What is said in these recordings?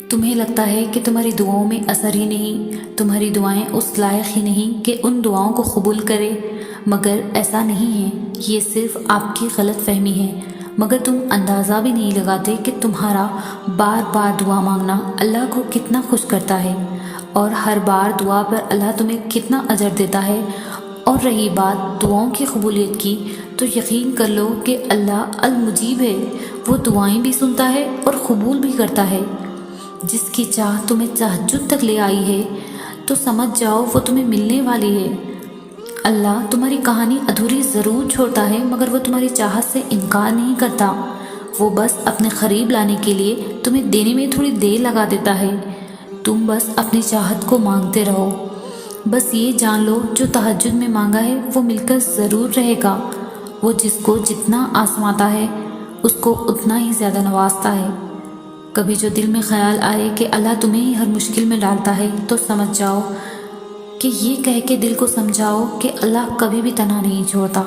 تمہیں لگتا ہے کہ تمہاری دعاؤں میں اثر ہی نہیں، تمہاری دعائیں اس لائق ہی نہیں کہ ان دعاؤں کو قبول کرے، مگر ایسا نہیں ہے، یہ صرف آپ کی غلط فہمی ہے۔ مگر تم اندازہ بھی نہیں لگاتے کہ تمہارا بار بار دعا مانگنا اللہ کو کتنا خوش کرتا ہے، اور ہر بار دعا پر اللہ تمہیں کتنا اجر دیتا ہے۔ اور رہی بات دعاؤں کی قبولیت کی، تو یقین کر لو کہ اللہ المجیب ہے، وہ دعائیں بھی سنتا ہے اور قبول بھی کرتا ہے۔ جس کی چاہ تمہیں تہجد تک لے آئی ہے، تو سمجھ جاؤ وہ تمہیں ملنے والی ہے۔ اللہ تمہاری کہانی ادھوری ضرور چھوڑتا ہے، مگر وہ تمہاری چاہت سے انکار نہیں کرتا۔ وہ بس اپنے قریب لانے کے لیے تمہیں دینے میں تھوڑی دیر لگا دیتا ہے۔ تم بس اپنی چاہت کو مانگتے رہو۔ بس یہ جان لو جو تہجد میں مانگا ہے وہ مل کر ضرور رہے گا۔ وہ جس کو جتنا آزماتا ہے اس کو اتنا ہی زیادہ نوازتا ہے۔ کبھی جو دل میں خیال آئے کہ اللہ تمہیں ہی ہر مشکل میں ڈالتا ہے، تو سمجھ جاؤ کہ یہ کہہ کے دل کو سمجھاؤ کہ اللہ کبھی بھی تنہا نہیں چھوڑتا۔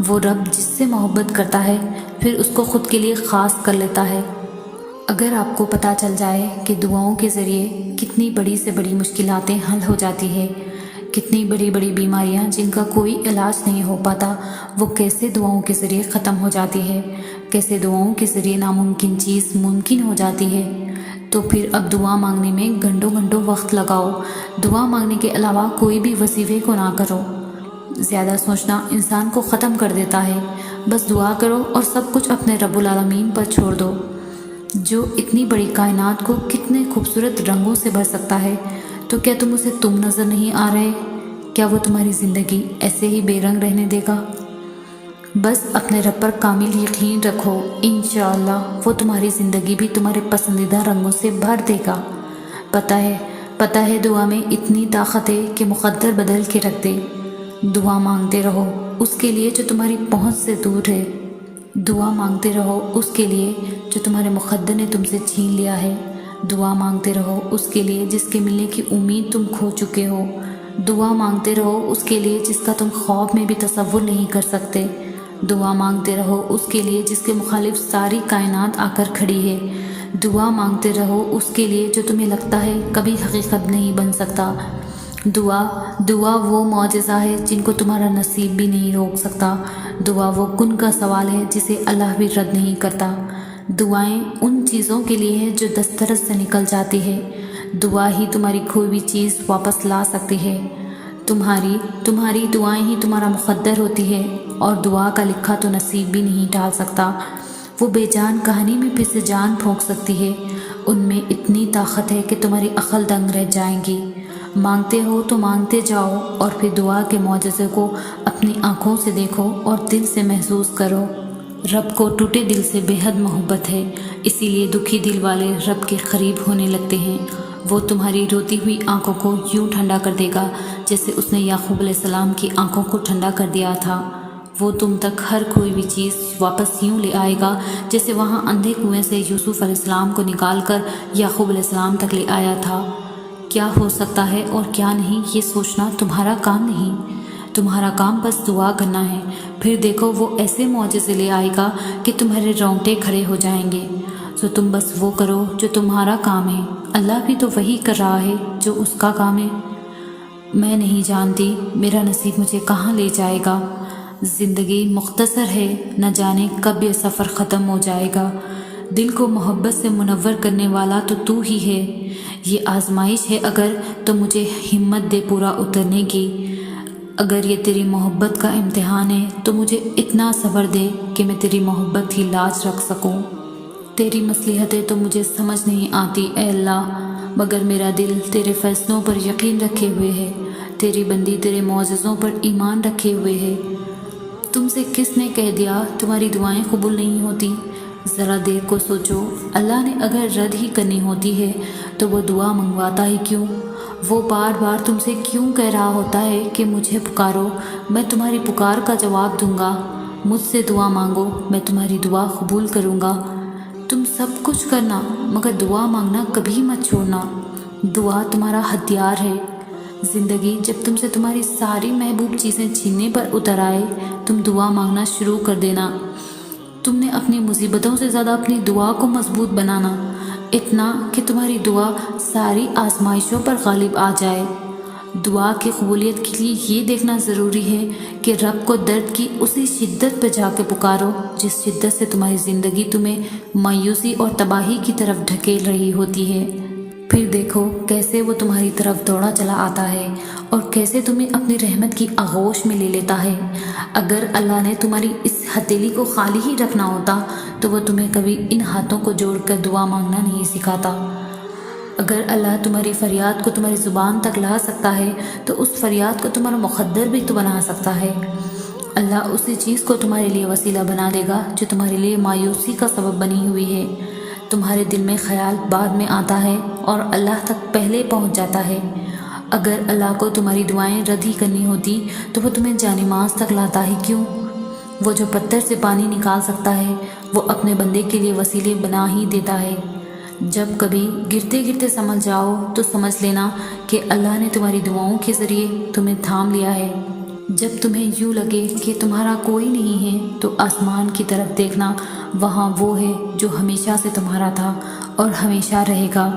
وہ رب جس سے محبت کرتا ہے پھر اس کو خود کے لیے خاص کر لیتا ہے۔ اگر آپ کو پتہ چل جائے کہ دعاؤں کے ذریعے کتنی بڑی سے بڑی مشکلاتیں حل ہو جاتی ہے، کتنی بڑی بڑی بیماریاں جن کا کوئی علاج نہیں ہو پاتا وہ کیسے دعاؤں کے ذریعے ختم ہو جاتی ہے، کیسے دعاؤں کے ذریعے ناممکن چیز ممکن ہو جاتی ہے، تو پھر اب دعا مانگنے میں گھنٹوں گھنٹوں وقت لگاؤ۔ دعا مانگنے کے علاوہ کوئی بھی وظیفے کو نہ کرو۔ زیادہ سوچنا انسان کو ختم کر دیتا ہے۔ بس دعا کرو اور سب کچھ اپنے رب العالمین پر چھوڑ دو، جو اتنی بڑی کائنات کو کتنے خوبصورت رنگوں سے بھر سکتا ہے۔ تو کیا تم نظر نہیں آ رہے؟ کیا وہ تمہاری زندگی ایسے ہی بے رنگ رہنے دے گا؟ بس اپنے رب پر کامل یقین رکھو، انشاءاللہ وہ تمہاری زندگی بھی تمہارے پسندیدہ رنگوں سے بھر دے گا۔ پتہ ہے دعا میں اتنی طاقت ہے کہ مقدر بدل کے رکھ دے۔ دعا مانگتے رہو اس کے لیے جو تمہاری پہنچ سے دور ہے۔ دعا مانگتے رہو اس کے لیے جو تمہارے مقدر نے تم سے چھین لیا ہے۔ دعا مانگتے رہو اس کے لیے جس کے ملنے کی امید تم کھو چکے ہو۔ دعا مانگتے رہو اس کے لیے جس کا تم خواب میں بھی تصور نہیں کر سکتے۔ دعا مانگتے رہو اس کے لیے جس کے مخالف ساری کائنات آ کر کھڑی ہے۔ دعا مانگتے رہو اس کے لیے جو تمہیں لگتا ہے کبھی حقیقت نہیں بن سکتا۔ دعا وہ معجزہ ہے جن کو تمہارا نصیب بھی نہیں روک سکتا۔ دعا وہ کن کا سوال ہے جسے اللہ بھی رد نہیں کرتا۔ دعائیں ان چیزوں کے لیے ہے جو دسترس سے نکل جاتی ہے۔ دعا ہی تمہاری کھوئی ہوئی چیز واپس لا سکتی ہے۔ تمہاری دعائیں ہی تمہارا مقدر ہوتی ہے، اور دعا کا لکھا تو نصیب بھی نہیں ٹال سکتا۔ وہ بے جان کہانی میں پھر سے جان پھونک سکتی ہے۔ ان میں اتنی طاقت ہے کہ تمہاری عقل دنگ رہ جائیں گی۔ مانگتے ہو تو مانگتے جاؤ، اور پھر دعا کے معجزے کو اپنی آنکھوں سے دیکھو اور دل سے محسوس کرو۔ رب کو ٹوٹے دل سے بے حد محبت ہے، اسی لیے دکھی دل والے رب کے قریب ہونے لگتے ہیں۔ وہ تمہاری روتی ہوئی آنکھوں کو یوں ٹھنڈا کر دے گا جیسے اس نے یعقوب علیہ السلام کی آنکھوں کو ٹھنڈا کر دیا تھا۔ وہ تم تک ہر کوئی بھی چیز واپس یوں لے آئے گا جیسے وہاں اندھے کنویں سے یوسف علیہ السلام کو نکال کر یعقوب علیہ السلام تک لے آیا تھا۔ کیا ہو سکتا ہے اور کیا نہیں یہ سوچنا تمہارا کام نہیں، تمہارا کام بس دعا کرنا ہے۔ پھر دیکھو وہ ایسے معجزے لے آئے گا کہ تمہارے رونگٹے کھڑے ہو جائیں گے۔ تو تم بس وہ کرو جو تمہارا کام ہے، اللہ بھی تو وہی کر رہا ہے جو اس کا کام ہے۔ میں نہیں جانتی میرا نصیب مجھے کہاں لے جائے گا۔ زندگی مختصر ہے، نہ جانے کب یہ سفر ختم ہو جائے گا۔ دل کو محبت سے منور کرنے والا تو ہی ہے۔ یہ آزمائش ہے اگر تو مجھے ہمت دے پورا اترنے کی۔ اگر یہ تیری محبت کا امتحان ہے تو مجھے اتنا صبر دے کہ میں تیری محبت کی لاج رکھ سکوں۔ تیری مصلحتیں تو مجھے سمجھ نہیں آتی اے اللہ، مگر میرا دل تیرے فیصلوں پر یقین رکھے ہوئے ہے، تیری بندی تیرے معجزوں پر ایمان رکھے ہوئے ہے۔ تم سے کس نے کہہ دیا تمہاری دعائیں قبول نہیں ہوتی؟ ذرا دیر کو سوچو، اللہ نے اگر رد ہی کرنی ہوتی ہے تو وہ دعا منگواتا ہی کیوں؟ وہ بار بار تم سے کیوں کہہ رہا ہوتا ہے کہ مجھے پکارو، میں تمہاری پکار کا جواب دوں گا، مجھ سے دعا مانگو، میں تمہاری دعا قبول کروں گا۔ تم سب کچھ کرنا مگر دعا مانگنا کبھی مت چھوڑنا۔ دعا تمہارا ہتھیار ہے۔ زندگی جب تم سے تمہاری ساری محبوب چیزیں چھیننے پر اتر آئے، تم دعا مانگنا شروع کر دینا۔ تم نے اپنی مصیبتوں سے زیادہ اپنی دعا کو مضبوط بنانا۔ اتنا کہ تمہاری دعا ساری آزمائشوں پر غالب آ جائے۔ دعا کی قبولیت کے لیے یہ دیکھنا ضروری ہے کہ رب کو درد کی اسی شدت پہ جا کے پکارو جس شدت سے تمہاری زندگی تمہیں مایوسی اور تباہی کی طرف ڈھکیل رہی ہوتی ہے۔ پھر دیکھو کیسے وہ تمہاری طرف دوڑا چلا آتا ہے اور کیسے تمہیں اپنی رحمت کی آغوش میں لے لیتا ہے۔ اگر اللہ نے تمہاری اس ہتھیلی کو خالی ہی رکھنا ہوتا تو وہ تمہیں کبھی ان ہاتھوں کو جوڑ کر دعا مانگنا نہیں سکھاتا۔ اگر اللہ تمہاری فریاد کو تمہاری زبان تک لا سکتا ہے تو اس فریاد کو تمہارا مقدر بھی تو بنا سکتا ہے۔ اللہ اسی چیز کو تمہارے لیے وسیلہ بنا دے گا جو تمہارے لیے مایوسی کا سبب بنی ہوئی ہے۔ تمہارے دل میں خیال بعد میں آتا ہے اور اللہ تک پہلے پہنچ جاتا ہے۔ اگر اللہ کو تمہاری دعائیں رد ہی کرنی ہوتی تو وہ تمہیں جانماز تک لاتا ہی کیوں؟ وہ جو پتھر سے پانی نکال سکتا ہے وہ اپنے بندے کے لیے وسیلے بنا ہی دیتا ہے۔ جب کبھی گرتے گرتے سمجھ جاؤ تو سمجھ لینا کہ اللہ نے تمہاری دعاؤں کے ذریعے تمہیں تھام لیا ہے۔ جب تمہیں یوں لگے کہ تمہارا کوئی نہیں ہے تو آسمان کی طرف دیکھنا، وہاں وہ ہے جو ہمیشہ سے تمہارا تھا اور ہمیشہ رہے گا۔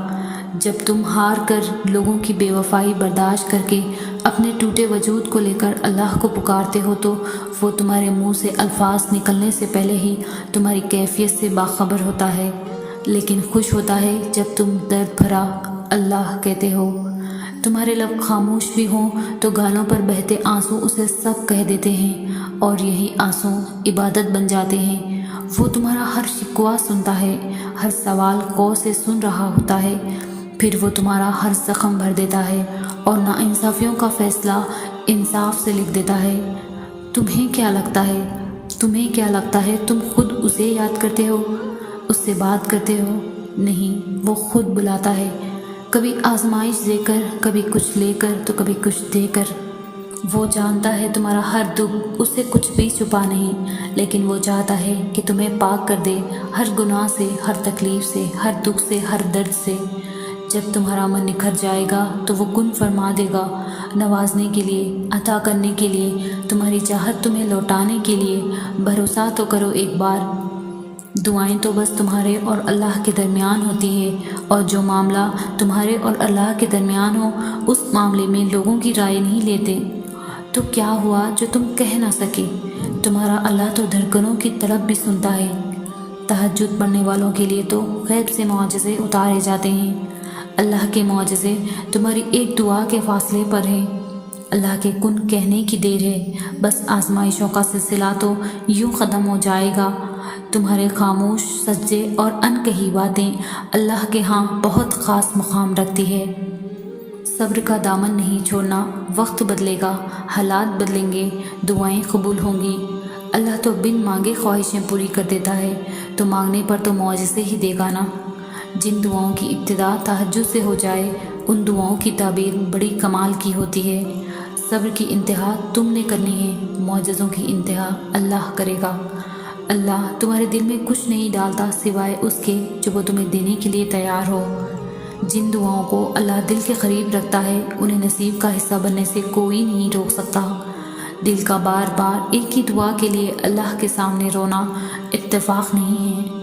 جب تم ہار کر لوگوں کی بے وفائی برداشت کر کے اپنے ٹوٹے وجود کو لے کر اللہ کو پکارتے ہو تو وہ تمہارے منہ سے الفاظ نکلنے سے پہلے ہی تمہاری کیفیت سے باخبر ہوتا ہے، لیکن خوش ہوتا ہے جب تم درد بھرا اللہ کہتے ہو۔ تمہارے لب خاموش بھی ہوں تو گالوں پر بہتے آنسو اسے سب کہہ دیتے ہیں اور یہی آنسو عبادت بن جاتے ہیں۔ وہ تمہارا ہر شکوہ سنتا ہے، ہر سوال غور سے سن رہا ہوتا ہے، پھر وہ تمہارا ہر زخم بھر دیتا ہے اور ناانصافیوں کا فیصلہ انصاف سے لکھ دیتا ہے۔ تمہیں کیا لگتا ہے تم خود اسے یاد کرتے ہو، اس سے بات کرتے ہو؟ نہیں، وہ خود بلاتا ہے، کبھی آزمائش دے کر، کبھی کچھ لے کر تو کبھی کچھ دے کر۔ وہ جانتا ہے تمہارا ہر دکھ، اسے کچھ بھی چھپا نہیں، لیکن وہ چاہتا ہے کہ تمہیں پاک کر دے ہر گناہ سے، ہر تکلیف سے، ہر دکھ سے، ہر درد سے۔ جب تمہارا من نکھر جائے گا تو وہ کن فرما دے گا، نوازنے کے لیے، عطا کرنے کے لیے، تمہاری چاہت تمہیں لوٹانے کے لیے۔ بھروسہ تو کرو ایک بار۔ دعائیں تو بس تمہارے اور اللہ کے درمیان ہوتی ہے، اور جو معاملہ تمہارے اور اللہ کے درمیان ہو اس معاملے میں لوگوں کی رائے نہیں لیتے۔ تو کیا ہوا جو تم کہہ نہ سکے؟ تمہارا اللہ تو دھڑکنوں کی طلب بھی سنتا ہے۔ تہجد پڑھنے والوں کے لیے تو غیب سے معجزے اتارے جاتے ہیں۔ اللہ کے معجزے تمہاری ایک دعا کے فاصلے پر ہیں۔ اللہ کے کن کہنے کی دیر ہے، بس آزمائشوں کا سلسلہ تو یوں ختم ہو جائے گا۔ تمہارے خاموش سجدے اور انکہی باتیں اللہ کے ہاں بہت خاص مقام رکھتی ہے۔ صبر کا دامن نہیں چھوڑنا، وقت بدلے گا، حالات بدلیں گے، دعائیں قبول ہوں گی۔ اللہ تو بن مانگے خواہشیں پوری کر دیتا ہے، تو مانگنے پر تو معجزے ہی دے گا نا۔ جن دعاؤں کی ابتدا تہجد سے ہو جائے ان دعاؤں کی تعبیر بڑی کمال کی ہوتی ہے۔ صبر کی انتہا تم نے کرنی ہے، معجزوں کی انتہا اللہ کرے گا۔ اللہ تمہارے دل میں کچھ نہیں ڈالتا سوائے اس کے جو وہ تمہیں دینے کے لیے تیار ہو۔ جن دعاؤں کو اللہ دل کے قریب رکھتا ہے انہیں نصیب کا حصہ بننے سے کوئی نہیں روک سکتا۔ دل کا بار بار ایک ہی دعا کے لیے اللہ کے سامنے رونا اتفاق نہیں ہے،